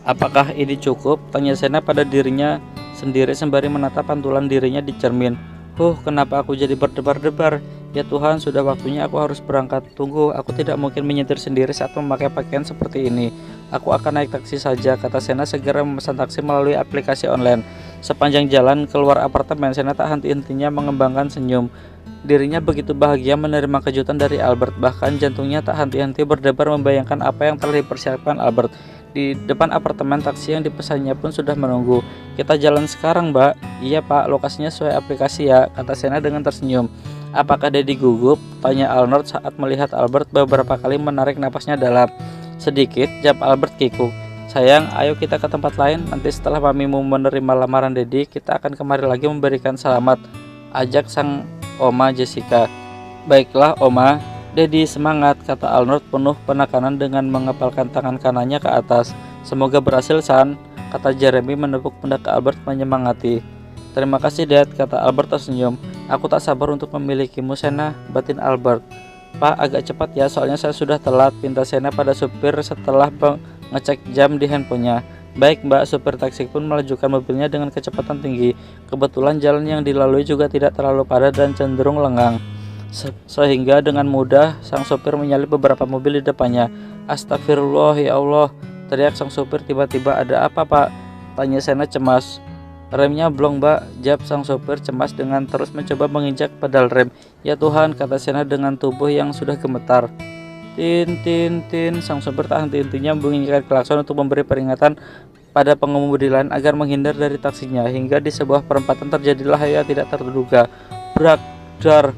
Apakah ini cukup? Tanya Sena pada dirinya sendiri sembari menatap pantulan dirinya di cermin. Kenapa aku jadi berdebar-debar? Ya Tuhan, sudah waktunya aku harus berangkat. Tunggu, aku tidak mungkin menyetir sendiri saat memakai pakaian seperti ini. Aku akan naik taksi saja, kata Sena segera memesan taksi melalui aplikasi online. Sepanjang jalan keluar apartemen, Sena tak henti-hentinya mengembangkan senyum. Dirinya begitu bahagia menerima kejutan dari Albert, bahkan jantungnya tak henti-henti berdebar membayangkan apa yang telah dipersiapkan Albert. Di depan apartemen, taksi yang dipesannya pun sudah menunggu. Kita jalan sekarang, Mbak. Iya, Pak, lokasinya sesuai aplikasi ya, kata Sena dengan tersenyum. Apakah Dedi gugup? Tanya Arnold saat melihat Albert beberapa kali menarik napasnya dalam. Sedikit, jawab Albert kikuk. Sayang, ayo kita ke tempat lain. Nanti setelah mamimu menerima lamaran Dedi, kita akan kemari lagi memberikan selamat, ajak sang Oma Jessica. Baiklah, Oma. Dedi semangat, kata Arnold penuh penekanan dengan mengepalkan tangan kanannya ke atas. Semoga berhasil, San, kata Jeremy menepuk pundak Albert menyemangati. Terima kasih, Dad, kata Albert tersenyum. Aku tak sabar untuk memilikimu, Sena, batin Albert. Pak, agak cepat ya, soalnya saya sudah telat, pinta Sena pada supir setelah mengecek jam di handphonenya. Baik, Mbak, supir taksi pun melajukan mobilnya dengan kecepatan tinggi. Kebetulan jalan yang dilalui juga tidak terlalu padat dan cenderung lengang. Sehingga dengan mudah sang sopir menyalip beberapa mobil di depannya. Astagfirullah, ya Allah, teriak sang sopir. Tiba-tiba, ada apa, Pak? Tanya Sena cemas. Remnya blong, Mbak, jawab sang sopir cemas dengan terus mencoba menginjak pedal rem. Ya Tuhan, kata Sena dengan tubuh yang sudah gemetar. Tin, tin, tin, sang sopir tak henti-hentinya menginginkan klakson untuk memberi peringatan pada pengemudi lain agar menghindar dari taksinya. Hingga di sebuah perempatan terjadilah yang tidak terduga. Brak, dar.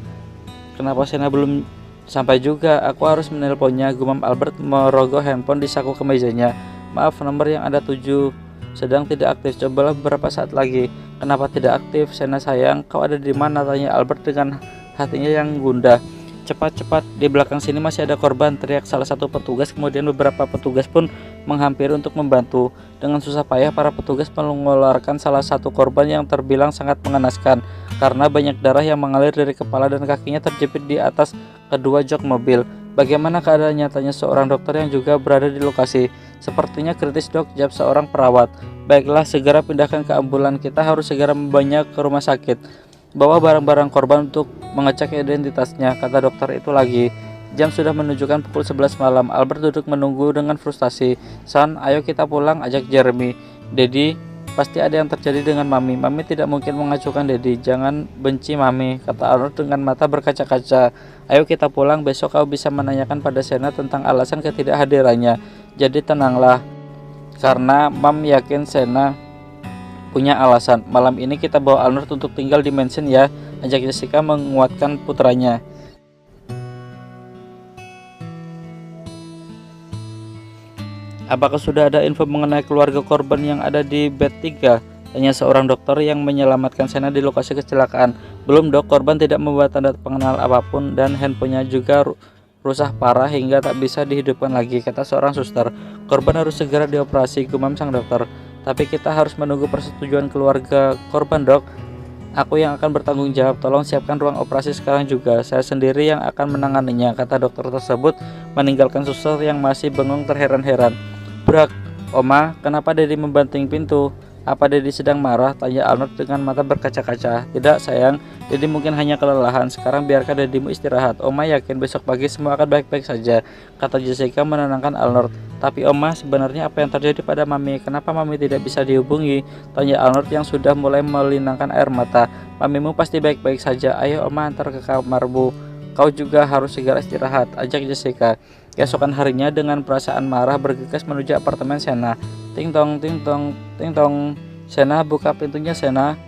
Kenapa Sena belum sampai juga? Aku harus menelponnya, gumam Albert merogoh handphone di saku kemejanya. Maaf, nomor yang Anda tuju sedang tidak aktif. Cobalah beberapa saat lagi. Kenapa tidak aktif? Sena sayang, kau ada di mana? Tanya Albert dengan hatinya yang gundah. Cepat-cepat, di belakang sini masih ada korban, teriak salah satu petugas. Kemudian beberapa petugas pun menghampiri untuk membantu. Dengan susah payah para petugas mengeluarkan salah satu korban yang terbilang sangat mengenaskan karena banyak darah yang mengalir dari kepala dan kakinya terjepit di atas kedua jok mobil. Bagaimana keadaannya? Tanya seorang dokter yang juga berada di lokasi. Sepertinya kritis, Dok, jawab seorang perawat. Baiklah, segera pindahkan ke ambulan. Kita harus segera membawanya ke rumah sakit. Bawa barang-barang korban untuk mengecek identitasnya, kata dokter itu lagi. Jam sudah menunjukkan pukul 11 malam. Albert duduk menunggu dengan frustasi. San, ayo kita pulang, ajak Jeremy. Dedi, pasti ada yang terjadi dengan Mami. Mami tidak mungkin mengacuhkan Dedi. Jangan benci Mami, kata Arnold dengan mata berkaca-kaca. Ayo kita pulang, besok kau bisa menanyakan pada Sena tentang alasan ketidakhadirannya. Jadi tenanglah, karena Mam yakin Sena punya alasan. Malam ini kita bawa Arnold untuk tinggal di mansion ya, ajak Jessica menguatkan putranya. Apakah sudah ada info mengenai keluarga korban yang ada di bed 3? Tanya seorang dokter yang menyelamatkan Sena di lokasi kecelakaan. Belum, Dok, korban tidak membawa tanda pengenal apapun dan handphonenya juga rusak parah hingga tak bisa dihidupkan lagi, kata seorang suster. Korban harus segera dioperasi, gumam sang dokter. Tapi kita harus menunggu persetujuan keluarga korban, Dok. Aku yang akan bertanggung jawab. Tolong siapkan ruang operasi sekarang juga. Saya sendiri yang akan menanganinya, kata dokter tersebut meninggalkan suster yang masih bengong terheran-heran. Brak, Oma, kenapa Dedi membanting pintu? Apa Dedi sedang marah? Tanya Arnold dengan mata berkaca-kaca. Tidak, sayang, Dedi mungkin hanya kelelahan. Sekarang biarkan Dedimu istirahat. Oma yakin besok pagi semua akan baik-baik saja, kata Jessica menenangkan Arnold. Tapi Oma, sebenarnya apa yang terjadi pada Mami? Kenapa Mami tidak bisa dihubungi? Tanya Arnold yang sudah mulai melinangkan air mata. Mamimu pasti baik-baik saja. Ayo Oma, antar ke kamarmu. Kau juga harus segera istirahat, ajak Jessica. Keesokan harinya dengan perasaan marah bergegas menuju apartemen Sena. Ting tong, ting tong, ting tong. Sena, buka pintunya, Sena.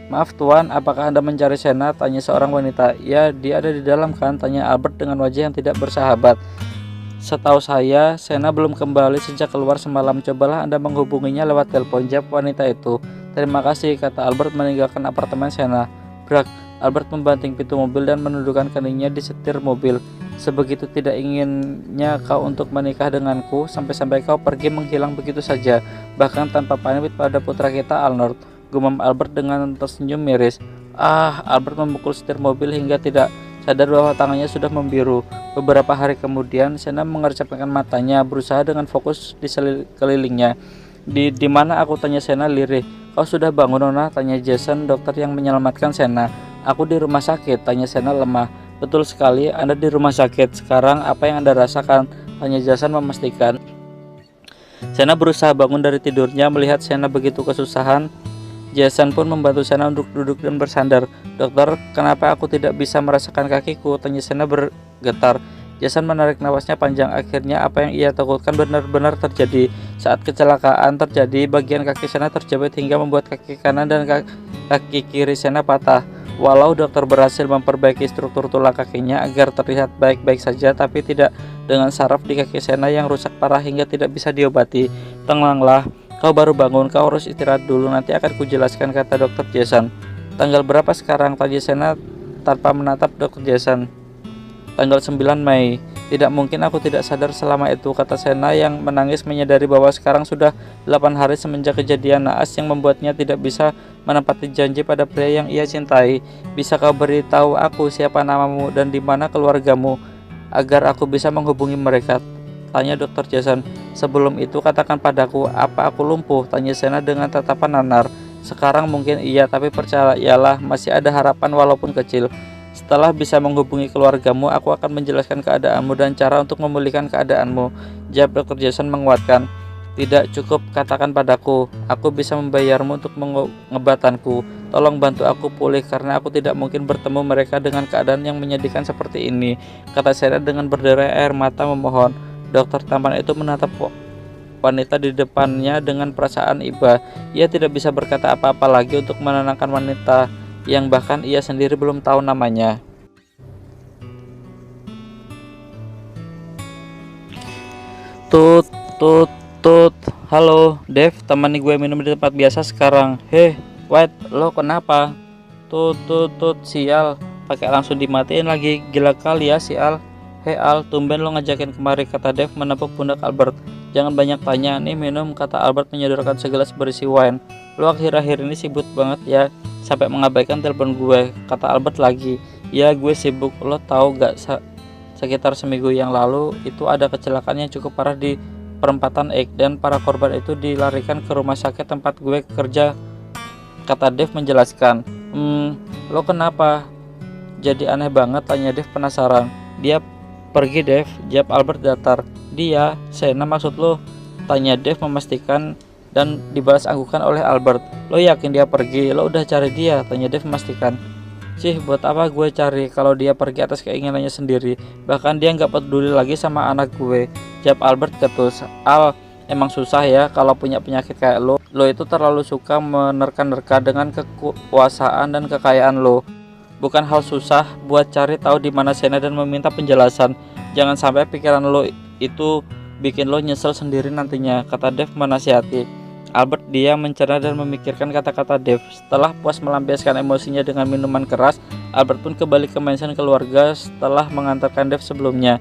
Maaf Tuan, apakah Anda mencari Sena? Tanya seorang wanita. Ya, dia ada di dalam kan? Tanya Albert dengan wajah yang tidak bersahabat. Setahu saya, Sena belum kembali sejak keluar semalam. Cobalah Anda menghubunginya lewat telepon, jawab wanita itu. Terima kasih, kata Albert meninggalkan apartemen Sena. Brak, Albert membanting pintu mobil dan menundukkan keningnya di setir mobil. Sebegitu tidak inginnya kau untuk menikah denganku, sampai-sampai kau pergi menghilang begitu saja, bahkan tanpa pamit pada putra kita Arnold, gumam Albert dengan tersenyum miris. Albert memukul setir mobil hingga tidak sadar bahwa tangannya sudah membiru. Beberapa hari kemudian, Sena mengercapkan matanya, berusaha dengan fokus di sekelilingnya. Di mana aku, tanya Sena lirih. Kau sudah bangun Nona, tanya Jason, dokter yang menyelamatkan Sena. Aku di rumah sakit, tanya Sena lemah. Betul sekali, Anda di rumah sakit. Sekarang apa yang Anda rasakan? Tanya Jason memastikan. Sena berusaha bangun dari tidurnya. Melihat Sena begitu kesusahan, Jason pun membantu Sena untuk duduk dan bersandar. Dokter, kenapa aku tidak bisa merasakan kakiku? Tanya Sena bergetar. Jason menarik nafasnya panjang. Akhirnya apa yang ia takutkan benar-benar terjadi. Saat kecelakaan terjadi, bagian kaki Sena terjepit hingga membuat kaki kanan dan kaki kiri Sena patah. Walau dokter berhasil memperbaiki struktur tulang kakinya agar terlihat baik-baik saja, tapi tidak dengan saraf di kaki Sena yang rusak parah hingga tidak bisa diobati. Tenanglah, kau baru bangun, kau harus istirahat dulu, nanti akan kujelaskan, kata dokter Jason. Tanggal berapa sekarang? Tanya Sena tanpa menatap dokter Jason. Tanggal 9 Mei. Tidak mungkin aku tidak sadar selama itu, kata Sena yang menangis menyadari bahwa sekarang sudah 8 hari semenjak kejadian naas yang membuatnya tidak bisa menepati janji pada pria yang ia cintai. Bisa kau beritahu aku siapa namamu dan di mana keluargamu agar aku bisa menghubungi mereka? Tanya dokter Jason. Sebelum itu katakan padaku, apa aku lumpuh? Tanya Sena dengan tatapan nanar. Sekarang mungkin iya, tapi percayalah masih ada harapan walaupun kecil. Setelah bisa menghubungi keluargamu, aku akan menjelaskan keadaanmu dan cara untuk memulihkan keadaanmu, jawab dokter Jason menguatkan. Tidak cukup katakan padaku, aku bisa membayarmu untuk pengobatanku. Tolong bantu aku pulih karena aku tidak mungkin bertemu mereka dengan keadaan yang menyedihkan seperti ini, kata Sena dengan berderai air mata memohon. Dokter tampan itu menatap wanita di depannya dengan perasaan iba. Ia tidak bisa berkata apa-apa lagi untuk menenangkan wanita yang bahkan ia sendiri belum tahu namanya. Tut tut tut. Halo Dev, temani gue minum di tempat biasa sekarang. Heh, White, lo kenapa? Tut tut tut. Sial, pakai langsung dimatiin lagi. Gila kali ya si Al. Hei Al, tumben lo ngajakin kemari, kata Dev menepuk pundak Albert. Jangan banyak tanya, nih minum, kata Albert menyodorkan segelas berisi wine. Lo akhir-akhir ini sibuk banget ya, sampai mengabaikan telepon gue, kata Albert lagi. Ya gue sibuk, lo tahu gak, sekitar seminggu yang lalu itu ada kecelakaan yang cukup parah di perempatan X dan para korban itu dilarikan ke rumah sakit tempat gue kerja, kata Dev menjelaskan. Lo kenapa jadi aneh banget, tanya Dev penasaran. Dia pergi Dev, jawab Albert datar. Dia, Sena maksud lo? Tanya Dev memastikan dan dibalas anggukan oleh Albert. Lo yakin dia pergi? Lo udah cari dia? Tanya Dev memastikan. Cih, buat apa gue cari kalau dia pergi atas keinginannya sendiri? Bahkan dia nggak peduli lagi sama anak gue, jawab Albert ketus. Al, emang susah ya kalau punya penyakit kayak lo. Lo itu terlalu suka menerka-nerka dengan kekuasaan dan kekayaan lo. Bukan hal susah buat cari tahu di mana Sena dan meminta penjelasan. Jangan sampai pikiran lo itu bikin lo nyesel sendiri nantinya, kata Dev menasihati. Albert diam mencerna dan memikirkan kata-kata Dev. Setelah puas melampiaskan emosinya dengan minuman keras, Albert pun kembali ke mansion keluarga setelah mengantarkan Dev sebelumnya.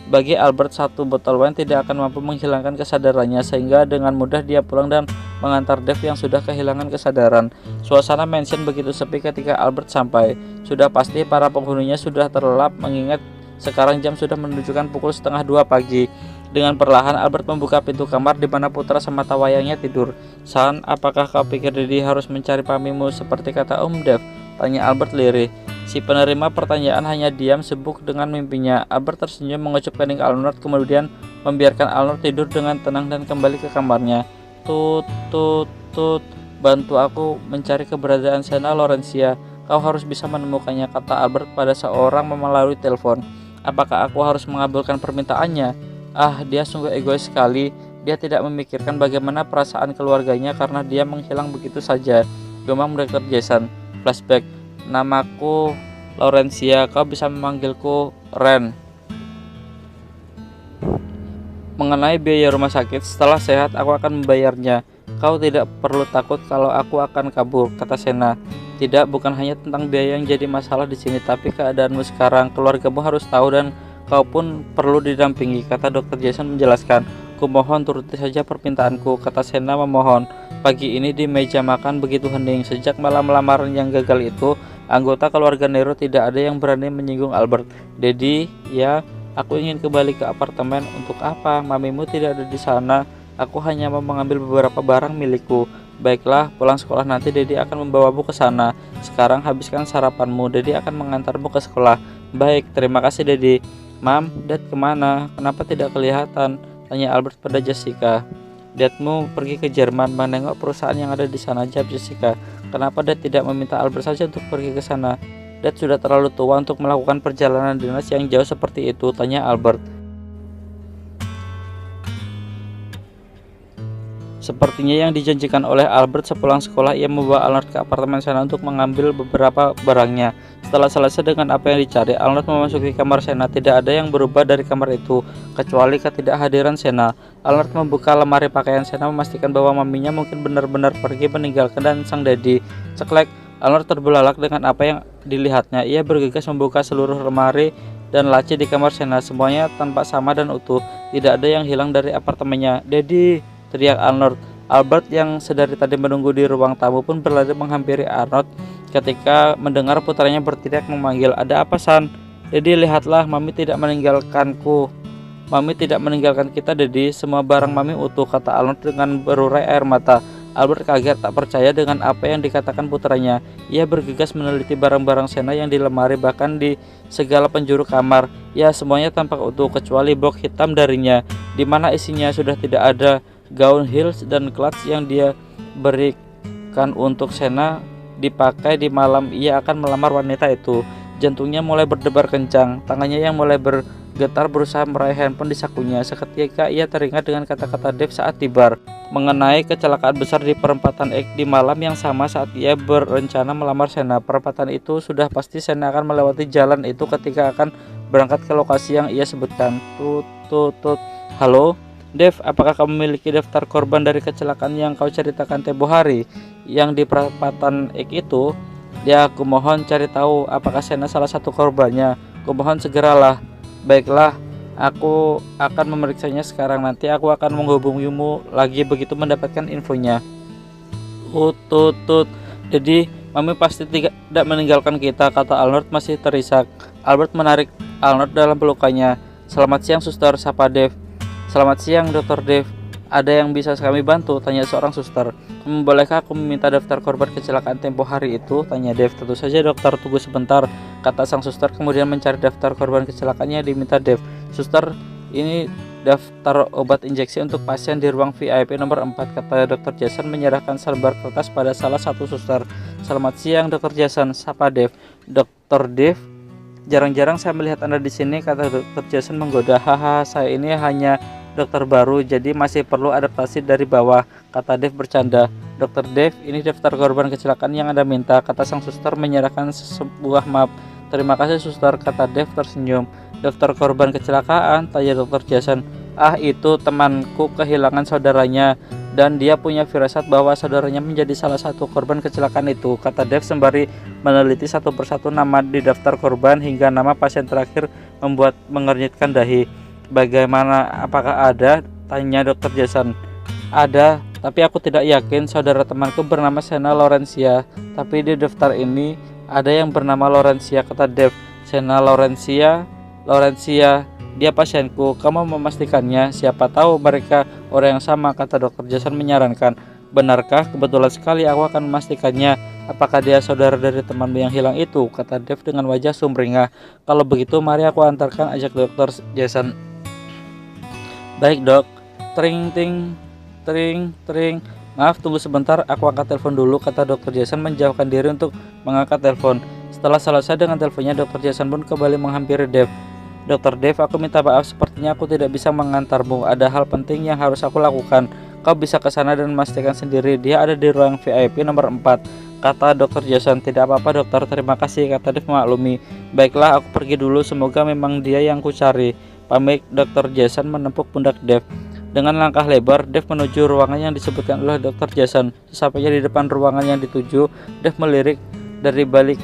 Bagi Albert, satu botol wine tidak akan mampu menghilangkan kesadarannya, sehingga dengan mudah dia pulang dan mengantar Dev yang sudah kehilangan kesadaran. Suasana mansion begitu sepi ketika Albert sampai. Sudah pasti para penghuninya sudah terlelap, mengingat sekarang jam sudah menunjukkan pukul 1:30 pagi. Dengan perlahan Albert membuka pintu kamar di mana putra semata wayangnya tidur. San, apakah kau pikir Didi harus mencari pamimu seperti kata Dev? Tanya Albert lirih. Si penerima pertanyaan hanya diam sibuk dengan mimpinya. Albert tersenyum mengucup kening Alnor, kemudian membiarkan Alnor tidur dengan tenang dan kembali ke kamarnya. Tut tut tut. Bantu aku mencari keberadaan Sena Laurencia. Kau harus bisa menemukannya, kata Albert pada seorang melalui telepon. Apakah aku harus mengabulkan permintaannya? Ah, dia sungguh egois sekali. Dia tidak memikirkan bagaimana perasaan keluarganya karena dia menghilang begitu saja. Gemam Dr. Jason. Flashback. Namaku Laurencia, kau bisa memanggilku Ren. Mengenai biaya rumah sakit, setelah sehat aku akan membayarnya. Kau tidak perlu takut kalau aku akan kabur, kata Sena. Tidak, bukan hanya tentang biaya yang jadi masalah di sini, tapi keadaanmu sekarang. Keluargamu harus tahu dan kau pun perlu didampingi, kata Dr. Jason menjelaskan. Kumohon turuti saja permintaanku, kata Sena memohon. Pagi ini di meja makan begitu hening. Sejak malam lamaran yang gagal itu, anggota keluarga Nero tidak ada yang berani menyinggung Albert. Dedi, ya, aku ingin kembali ke apartemen. Untuk apa? Mamimu tidak ada di sana. Aku hanya mau mengambil beberapa barang milikku. Baiklah, pulang sekolah nanti Dedi akan membawamu ke sana. Sekarang habiskan sarapanmu, Dedi akan mengantarmu ke sekolah. Baik, terima kasih Dedi. Mam, Dad kemana? Kenapa tidak kelihatan? Tanya Albert pada Jessica. Dadmu pergi ke Jerman menengok perusahaan yang ada di sana, jawab Jessica. Kenapa Dad tidak meminta Albert saja untuk pergi ke sana? Dad sudah terlalu tua untuk melakukan perjalanan dinas yang jauh seperti itu, tanya Albert. Sepertinya yang dijanjikan oleh Albert sepulang sekolah, ia membawa Arnold ke apartemen Sena untuk mengambil beberapa barangnya. Setelah selesai dengan apa yang dicari, Arnold memasuki kamar Sena. Tidak ada yang berubah dari kamar itu, kecuali ketidakhadiran Sena. Arnold membuka lemari pakaian Sena, memastikan bahwa maminya mungkin benar-benar pergi meninggalkan dan sang daddy. Ceklek, Arnold terbelalak dengan apa yang dilihatnya. Ia bergegas membuka seluruh lemari dan laci di kamar Sena. Semuanya tampak sama dan utuh. Tidak ada yang hilang dari apartemennya. Daddy, teriak Arnold. Albert yang sedari tadi menunggu di ruang tamu pun berlari menghampiri Arnold ketika mendengar putranya berteriak memanggil. Ada apa, San? Dedi, lihatlah, Mami tidak meninggalkanku. Mami tidak meninggalkan kita, Dedi. Semua barang Mami utuh, kata Arnold dengan berurai air mata. Albert kaget tak percaya dengan apa yang dikatakan putranya. Ia bergegas meneliti barang-barang Sena yang di lemari, bahkan di segala penjuru kamar. Ya, semuanya tampak utuh kecuali box hitam darinya, di mana isinya sudah tidak ada. Gaun heels dan clutch yang dia berikan untuk Sena dipakai di malam ia akan melamar wanita itu. Jantungnya mulai berdebar kencang, tangannya yang mulai bergetar berusaha meraih handphone di sakunya. Seketika ia teringat dengan kata-kata Dave saat tibar mengenai kecelakaan besar di perempatan X di malam yang sama saat ia berencana melamar Sena. Perempatan itu sudah pasti Sena akan melewati jalan itu ketika akan berangkat ke lokasi yang ia sebutkan. Tut. Halo? Dev, apakah kamu memiliki daftar korban dari kecelakaan yang kau ceritakan tempo hari yang di perempatan X itu? Ya, aku mohon cari tahu apakah Sena salah satu korbannya. Kumohon segeralah. Baiklah, aku akan memeriksanya sekarang. Nanti aku akan menghubungimu lagi begitu mendapatkan infonya. Tut. Jadi, Mami pasti tidak meninggalkan kita, kata Arnold masih terisak. Albert menarik Arnold dalam pelukannya. Selamat siang, suster, sapa Dev. Selamat siang, Dr. Dave. Ada yang bisa kami bantu? Tanya seorang suster. Bolehkah aku meminta daftar korban kecelakaan tempo hari itu? Tanya Dave. Tentu saja, dokter, tunggu sebentar, kata sang suster kemudian mencari daftar korban kecelakaannya diminta Dave. Suster, ini daftar obat injeksi untuk pasien di ruang VIP nomor 4, kata Dr. Jason menyerahkan selembar kertas pada salah satu suster. Selamat siang, Dr. Jason, sapa Dave. Dr. Dave, jarang-jarang saya melihat Anda di sini, kata Dr. Jason menggoda. Haha, saya ini hanya dokter baru, jadi masih perlu adaptasi dari bawah, kata Dave bercanda. Dr. Dave, ini daftar korban kecelakaan yang Anda minta, kata sang suster menyerahkan sebuah map. Terima kasih suster, kata Dave tersenyum. Daftar korban kecelakaan, tanya Dr. Jason. Ah, itu temanku kehilangan saudaranya dan dia punya firasat bahwa saudaranya menjadi salah satu korban kecelakaan itu, kata Dave sembari meneliti satu persatu nama di daftar korban hingga nama pasien terakhir membuat mengernyitkan dahi. Bagaimana, apakah ada? Tanya Dr. Jason. Ada, tapi aku tidak yakin. Saudara temanku bernama Sena Laurencia, tapi di daftar ini ada yang bernama Laurencia, kata Dave. Sena Laurencia, dia pasienku. Kamu memastikannya? Siapa tahu mereka orang yang sama, kata Dr. Jason menyarankan. Benarkah? Kebetulan sekali, aku akan memastikannya. Apakah dia saudara dari temanmu yang hilang itu? Kata Dave dengan wajah sumringah. Kalau begitu, mari aku antarkan, ajak Dr. Jason. Baik dok. Tring. Maaf, tunggu sebentar, aku angkat telepon dulu, kata Dr. Jason menjauhkan diri untuk mengangkat telepon. Setelah selesai dengan teleponnya, Dr. Jason pun kembali menghampiri Dave. Dr. Dave, aku minta maaf, sepertinya aku tidak bisa mengantarmu. Ada hal penting yang harus aku lakukan. Kau bisa ke sana dan memastikan sendiri. Dia ada di ruang VIP nomor 4, kata Dr. Jason. Tidak apa-apa dokter, terima kasih, kata Dave memaklumi. Baiklah, aku pergi dulu, semoga memang dia yang kucari. Pamit, Dr. Jason menepuk pundak Dave. Dengan langkah lebar, Dave menuju ruangan yang disebutkan oleh Dr. Jason. Sesampainya di depan ruangan yang dituju, Dave melirik dari balik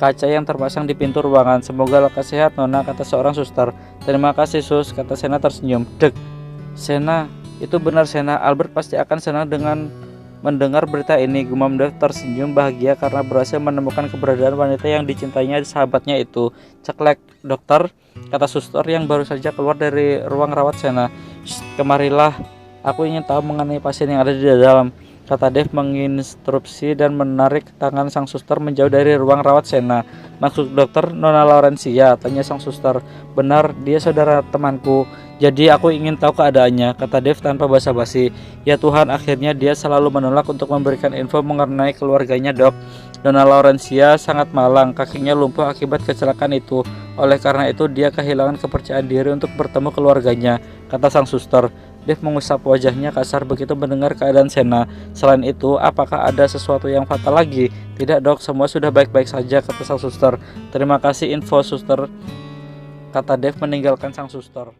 kaca yang terpasang di pintu ruangan. Semoga lekas sehat, Nona, kata seorang suster. Terima kasih, Sus, kata Sena tersenyum. Dek, Sena, itu benar Sena. Albert pasti akan senang dengan mendengar berita ini, gumam Dave tersenyum bahagia karena berhasil menemukan keberadaan wanita yang dicintainya sahabatnya itu. Ceklek, dokter, kata suster yang baru saja keluar dari ruang rawat Sena. Kemarilah, Aku ingin tahu mengenai pasien yang ada di dalam, kata Dave menginstruksi dan menarik tangan sang suster menjauh dari ruang rawat Sena. Maksud dokter Nona Laurencia? Tanya sang suster. Benar, dia saudara temanku. Jadi aku ingin tahu keadaannya, kata Dave tanpa basa-basi. Ya Tuhan, akhirnya dia selalu menolak untuk memberikan info mengenai keluarganya, Dok. Nona Laurencia sangat malang, kakinya lumpuh akibat kecelakaan itu. Oleh karena itu dia kehilangan kepercayaan diri untuk bertemu keluarganya, kata sang suster. Dave mengusap wajahnya kasar begitu mendengar keadaan Sena. Selain itu, apakah ada sesuatu yang fatal lagi? Tidak dok, semua sudah baik-baik saja, kata sang suster. Terima kasih info suster, kata Dave meninggalkan sang suster.